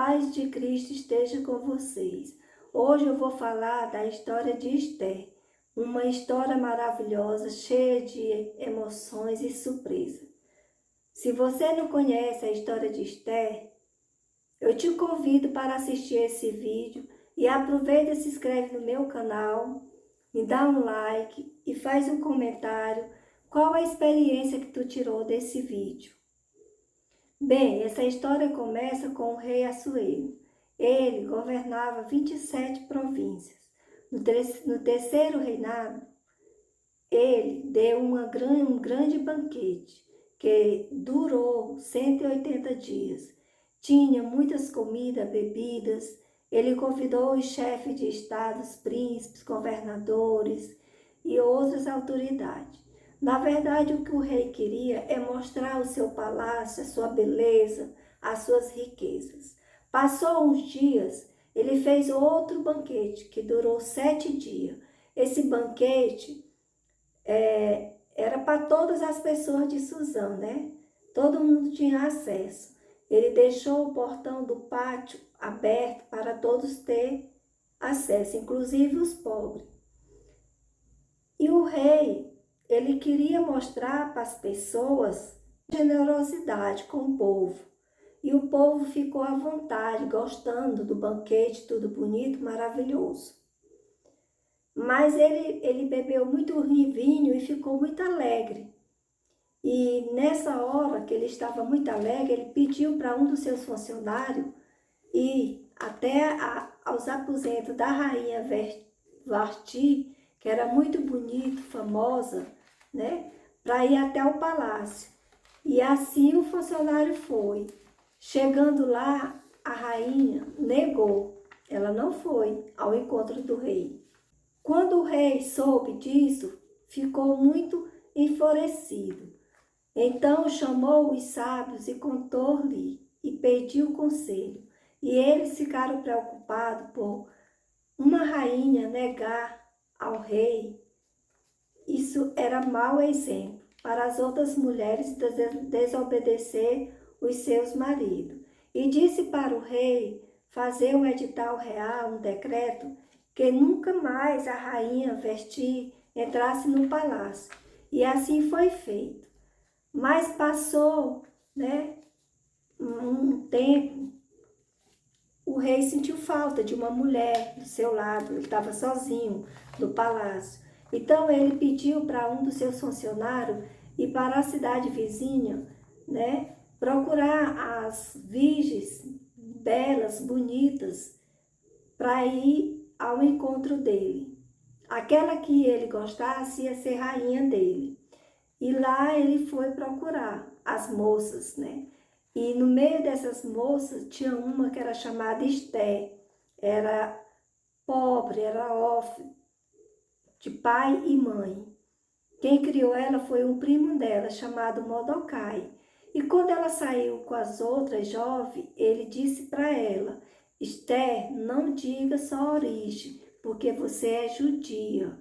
paz de Cristo esteja com vocês. Hoje eu vou falar da história de Esther, uma história maravilhosa, cheia de emoções e surpresa. Se você não conhece a história de Esther, eu te convido para assistir esse vídeo e aproveita e se inscreve no meu canal, me dá um like e faz um comentário qual a experiência que tu tirou desse vídeo. Bem, essa história começa com o rei Assuero. Ele governava 27 províncias. No terceiro reinado, ele deu um grande banquete que durou 180 dias. Tinha muitas comidas, bebidas. Ele convidou os chefes de estados, príncipes, governadores e outras autoridades. Na verdade, o que o rei queria é mostrar o seu palácio, a sua beleza, as suas riquezas. Passou uns dias, ele fez outro banquete que durou 7 dias. Esse banquete era para todas as pessoas de Suzã, né? Todo mundo tinha acesso. Ele deixou o portão do pátio aberto para todos ter acesso, inclusive os pobres. E o rei, ele queria mostrar para as pessoas generosidade com o povo. E o povo ficou à vontade, gostando do banquete, tudo bonito, maravilhoso. Mas ele bebeu muito vinho e ficou muito alegre. E nessa hora que ele estava muito alegre, ele pediu para um dos seus funcionários ir até aos aposentos da rainha Vasti, que era muito bonito, famosa, né, para ir até o palácio. E assim o funcionário foi. Chegando lá, a rainha negou. Ela não foi ao encontro do rei. Quando o rei soube disso, ficou muito enfurecido. Então chamou os sábios e contou-lhe e pediu conselho. E eles ficaram preocupados por uma rainha negar ao rei. Isso era mau exemplo para as outras mulheres desobedecer os seus maridos. E disse para o rei fazer um edital real, um decreto, que nunca mais a rainha Vesti entrasse no palácio. E assim foi feito. Mas passou, né, um tempo, o rei sentiu falta de uma mulher do seu lado, ele estava sozinho no palácio. Então ele pediu para um dos seus funcionários ir para a cidade vizinha, né, procurar as virgens belas, bonitas, para ir ao encontro dele. Aquela que ele gostasse ia ser rainha dele. E lá ele foi procurar as moças, né? E no meio dessas moças tinha uma que era chamada Esther. Era pobre, era órfã, de pai e mãe. Quem criou ela foi um primo dela, chamado Mordecai. E quando ela saiu com as outras jovens, ele disse para ela: Esther, não diga sua origem, porque você é judia.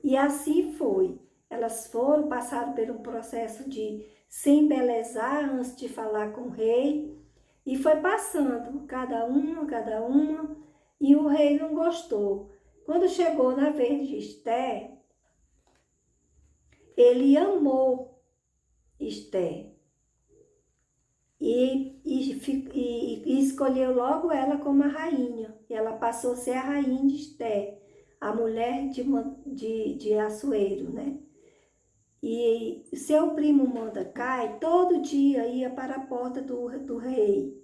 E assim foi. Elas passaram por um processo de se embelezar antes de falar com o rei. E foi passando, cada uma, e o rei não gostou. Quando chegou na vez de Esther, ele amou Esther. E escolheu logo ela como a rainha. E ela passou a ser a rainha de Esther, a mulher de Assuero, né? E seu primo Mordecai todo dia ia para a porta do rei,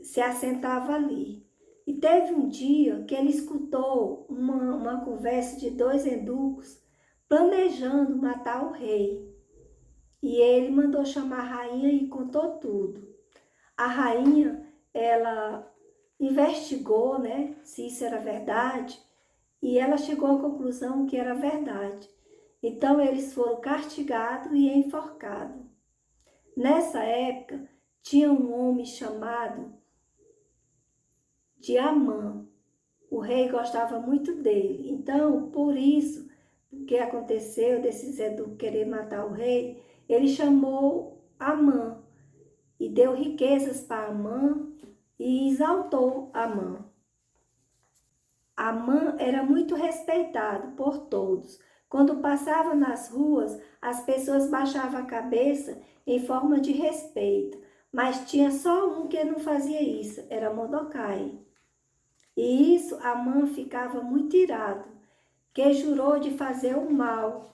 se assentava ali. E teve um dia que ele escutou uma conversa de 2 eunucos planejando matar o rei. E ele mandou chamar a rainha e contou tudo. A rainha, ela investigou, né, se isso era verdade, e ela chegou à conclusão que era verdade. Então eles foram castigados e enforcados. Nessa época, tinha um homem chamado de Amã. O rei gostava muito dele. Então, por isso, o que aconteceu, desse Zedu querer matar o rei, ele chamou Amã e deu riquezas para Amã e exaltou Amã. Amã era muito respeitado por todos. Quando passava nas ruas, as pessoas baixavam a cabeça em forma de respeito, mas tinha só um que não fazia isso, era Mordecai. E isso Amã ficava muito irado, que jurou de fazer o mal,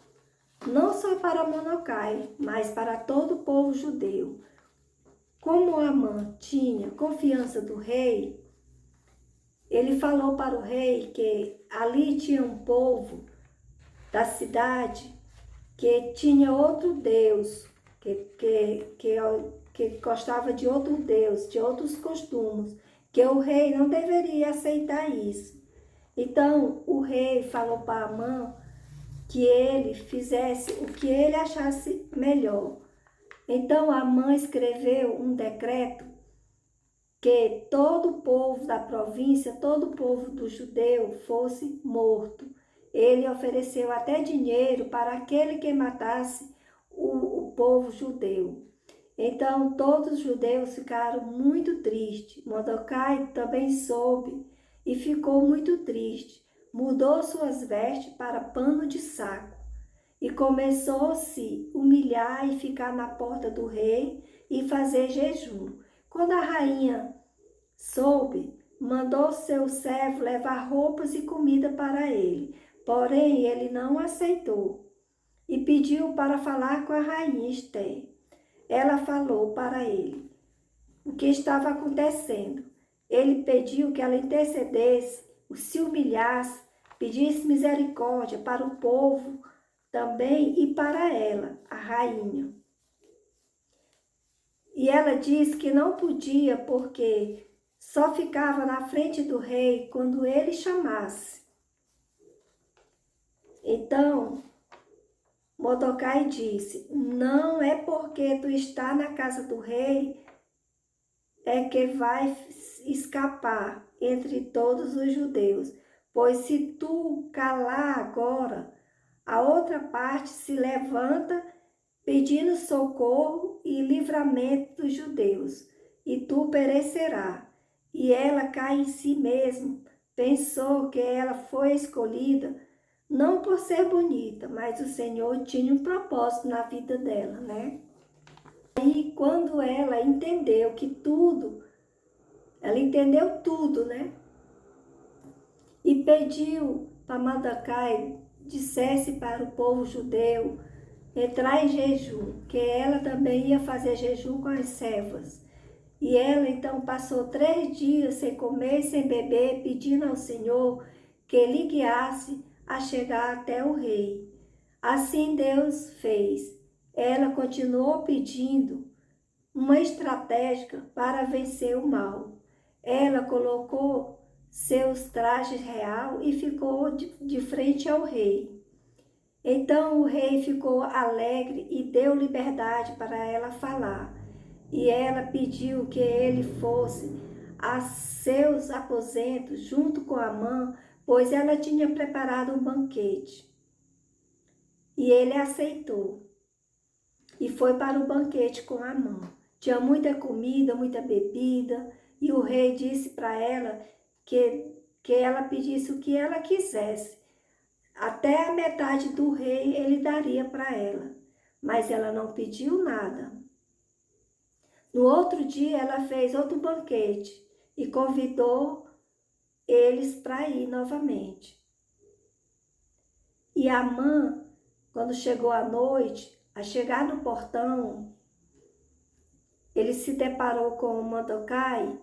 não só para Mordecai, mas para todo o povo judeu. Como Amã tinha confiança do rei, ele falou para o rei que ali tinha um povo da cidade que tinha outro Deus, que gostava de outro Deus, de outros costumes, que o rei não deveria aceitar isso. Então o rei falou para Amã que ele fizesse o que ele achasse melhor. Então Amã escreveu um decreto que todo o povo da província, todo o povo do judeu fosse morto. Ele ofereceu até dinheiro para aquele que matasse o povo judeu. Então todos os judeus ficaram muito tristes. Mordecai também soube e ficou muito triste. Mudou suas vestes para pano de saco e começou a se humilhar e ficar na porta do rei e fazer jejum. Quando a rainha soube, mandou seu servo levar roupas e comida para ele. Porém, ele não aceitou e pediu para falar com a rainha Esther. Ela falou para ele o que estava acontecendo. Ele pediu que ela intercedesse, se humilhasse, pedisse misericórdia para o povo também e para ela, a rainha. E ela disse que não podia porque só ficava na frente do rei quando ele chamasse. Então, Mordecai disse: não é porque tu está na casa do rei é que vai escapar entre todos os judeus, pois se tu calar agora, a outra parte se levanta pedindo socorro e livramento dos judeus, e tu perecerá. E ela cai em si mesma, pensou que ela foi escolhida não por ser bonita, mas o Senhor tinha um propósito na vida dela, né? Aí quando ela entendeu que tudo, ela entendeu tudo, né? E pediu para Mordecai dissesse para o povo judeu entrar em jejum, que ela também ia fazer jejum com as servas. E ela então passou 3 dias sem comer e sem beber, pedindo ao Senhor que lhe guiasse a chegar até o rei. Assim Deus fez. Ela continuou pedindo uma estratégia para vencer o mal. Ela colocou seus trajes real e ficou de frente ao rei. Então o rei ficou alegre e deu liberdade para ela falar. E ela pediu que ele fosse a seus aposentos junto com Amã, pois ela tinha preparado um banquete. E ele aceitou e foi para o banquete com Amã. Tinha muita comida, muita bebida, e o rei disse para ela que ela pedisse o que ela quisesse. Até a metade do rei ele daria para ela, mas ela não pediu nada. No outro dia ela fez outro banquete e convidou eles para ir novamente. E Amã, quando chegou à noite, a chegar no portão, ele se deparou com Mordecai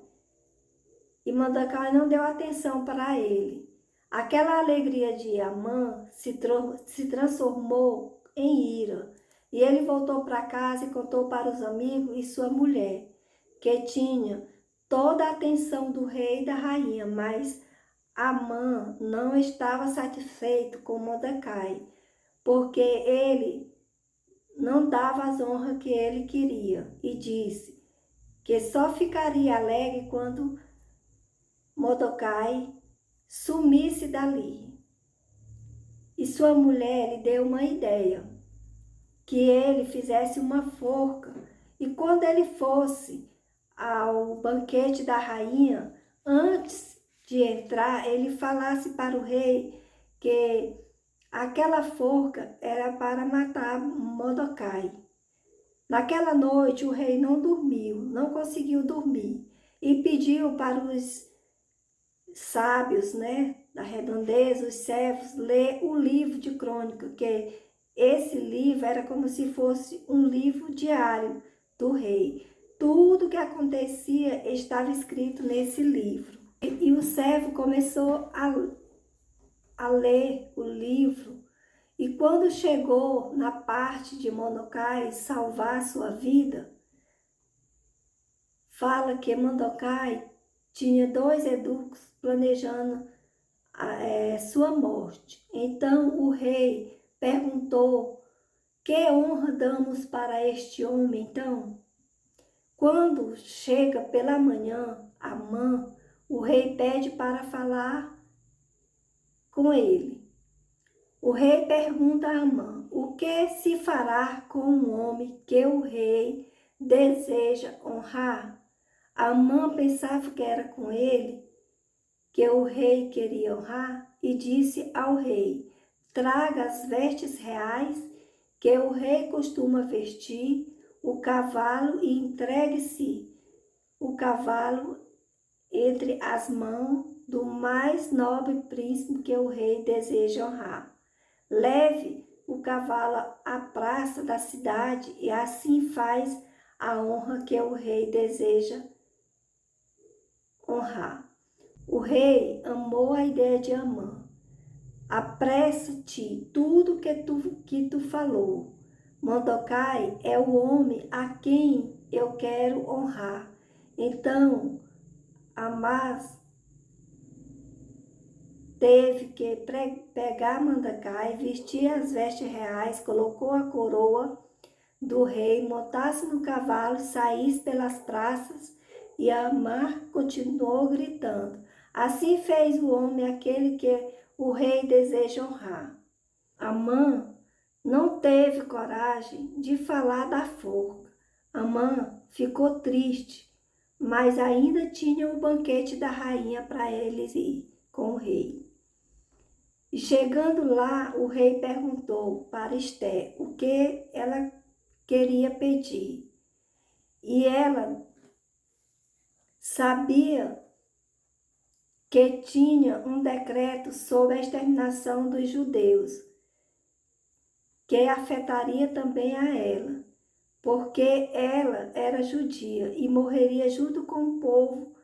e Mordecai não deu atenção para ele. Aquela alegria de Amã se transformou em ira. E ele voltou para casa e contou para os amigos e sua mulher, que tinha toda a atenção do rei e da rainha, mas Amã não estava satisfeito com Mordecai, porque ele não dava as honras que ele queria, e disse que só ficaria alegre quando Mordecai sumisse dali. E sua mulher lhe deu uma ideia, que ele fizesse uma forca, e quando ele fosse ao banquete da rainha, antes de entrar, ele falasse para o rei que aquela forca era para matar Mordecai. Naquela noite o rei não dormiu, não conseguiu dormir e pediu para os sábios, né, da redondeza, os servos, ler o livro de crônica, que esse livro era como se fosse um livro diário do rei. Tudo que acontecia estava escrito nesse livro. E o servo começou a ler o livro. E quando chegou na parte de Mordecai salvar sua vida, fala que Mordecai tinha 2 eunucos planejando sua morte. Então o rei perguntou: que honra damos para este homem então? Quando chega pela manhã, Amã, o rei pede para falar com ele. O rei pergunta a Amã: o que se fará com um homem que o rei deseja honrar? Amã pensava que era com ele que o rei queria honrar e disse ao rei: traga as vestes reais que o rei costuma vestir, o cavalo e entregue-se o cavalo entre as mãos do mais nobre príncipe que o rei deseja honrar. Leve o cavalo à praça da cidade e assim faz a honra que o rei deseja honrar. O rei amou a ideia de Amã. Apressa-te tudo que tu falou. Mordecai é o homem a quem eu quero honrar. Então, Amás teve que pegar Mordecai, vestir as vestes reais, colocou a coroa do rei, montasse no cavalo, saísse pelas praças e Amã continuou gritando: assim fez o homem aquele que o rei deseja honrar. Amã não teve coragem de falar da forca. Amã ficou triste, mas ainda tinha o banquete da rainha para eles ir com o rei. E chegando lá, o rei perguntou para Esté o que ela queria pedir. E ela sabia que tinha um decreto sobre a exterminação dos judeus, que afetaria também a ela, porque ela era judia e morreria junto com o povo,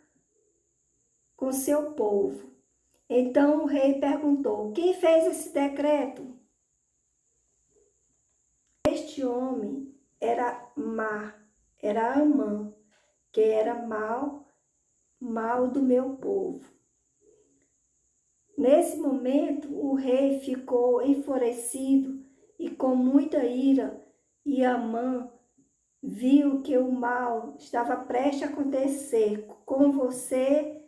com seu povo. Então o rei perguntou: quem fez esse decreto? Este homem era Amã, que era mal do meu povo. Nesse momento, o rei ficou enfurecido e com muita ira, e Amã viu que o mal estava prestes a acontecer com você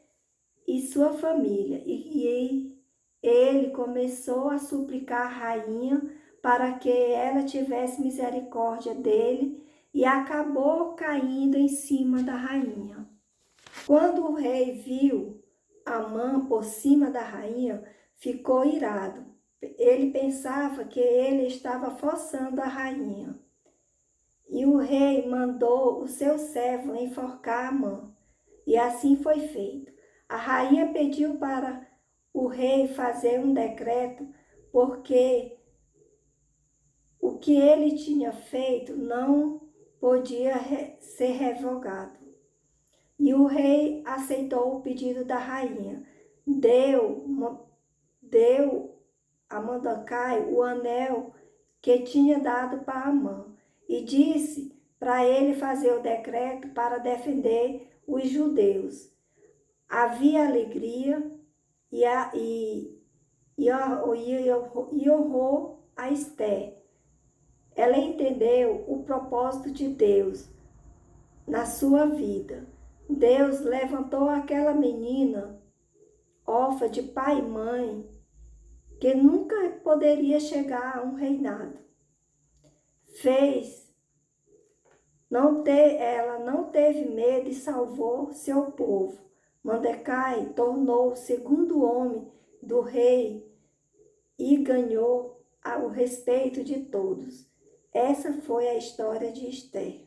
e sua família. E ele começou a suplicar a rainha para que ela tivesse misericórdia dele e acabou caindo em cima da rainha. Quando o rei viu Amã por cima da rainha, ficou irado. Ele pensava que ele estava forçando a rainha. E o rei mandou o seu servo enforcar Amã. E assim foi feito. A rainha pediu para o rei fazer um decreto, porque o que ele tinha feito não podia ser revogado. E o rei aceitou o pedido da rainha. Deu a Mordecai o anel que tinha dado para Amã e disse para ele fazer o decreto para defender os judeus. Havia alegria e honrou a Esté. Ela entendeu o propósito de Deus na sua vida. Deus levantou aquela menina órfã de pai e mãe, que nunca poderia chegar a um reinado. Fez Ela não teve medo e salvou seu povo. Mordecai tornou o segundo homem do rei e ganhou o respeito de todos. Essa foi a história de Esther.